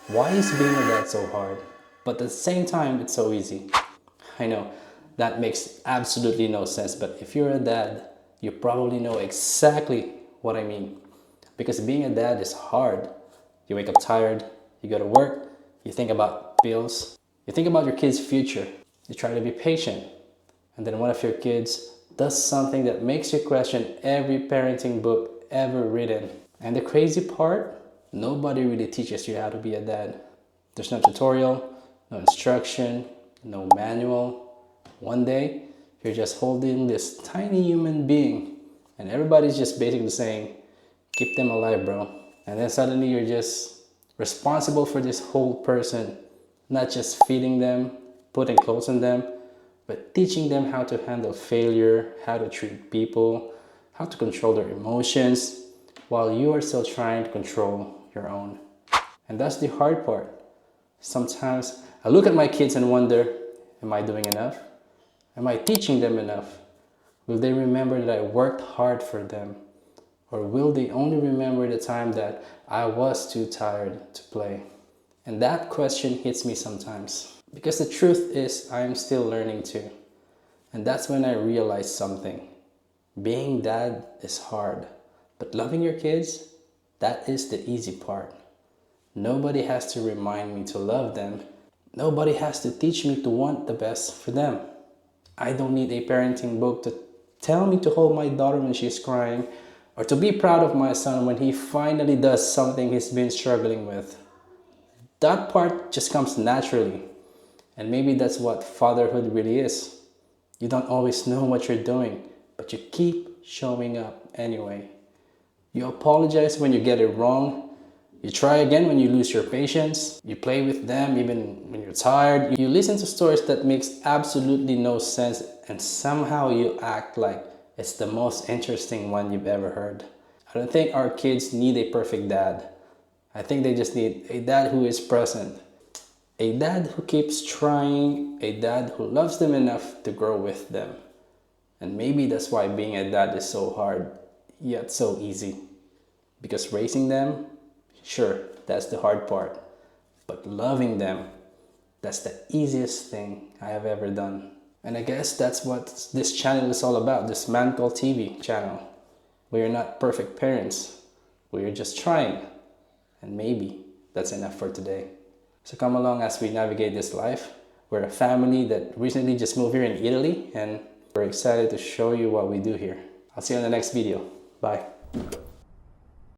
Why is being a dad so hard? But at the same time, it's so easy. I know that makes absolutely no sense, but if you're a dad, you probably know exactly what I mean. Because being a dad is hard. You wake up tired, you go to work, you think about bills, you think about your kid's future, you try to be patient, and then one of your kids does something that makes you question every parenting book ever written. And the crazy part, nobody really teaches you how to be a dad. There's no tutorial, no instruction, no manual. One day, you're just holding this tiny human being and everybody's just basically saying, keep them alive, bro. And then suddenly you're just responsible for this whole person, not just feeding them, putting clothes on them, but teaching them how to handle failure, how to treat people, how to control their emotions, while you are still trying to control your own. And that's the hard part. Sometimes I look at my kids and wonder, am I doing enough? Am I teaching them enough? Will they remember that I worked hard for them? Or will they only remember the time that I was too tired to play? And that question hits me sometimes. Because the truth is, I am still learning too. And that's when I realized something. Being dad is hard. But loving your kids, that is the easy part. Nobody has to remind me to love them. Nobody has to teach me to want the best for them. I don't need a parenting book to tell me to hold my daughter when she's crying, or to be proud of my son when he finally does something he's been struggling with. That part just comes naturally. And maybe that's what fatherhood really is. You don't always know what you're doing, but you keep showing up anyway. You apologize when you get it wrong. You try again when you lose your patience. You play with them even when you're tired. You listen to stories that makes absolutely no sense, and somehow you act like it's the most interesting one you've ever heard. I don't think our kids need a perfect dad. I think they just need a dad who is present. A dad who keeps trying. A dad who loves them enough to grow with them. And maybe that's why being a dad is so hard, yet so easy. Because raising them, sure, that's the hard part. But loving them, that's the easiest thing I have ever done. And I guess that's what this channel is all about, this Mancol TV channel. We are not perfect parents. We are just trying. And maybe that's enough for today. So come along as we navigate this life. We're a family that recently just moved here in Italy, and we're excited to show you what we do here. I'll see you in the next video. Bye.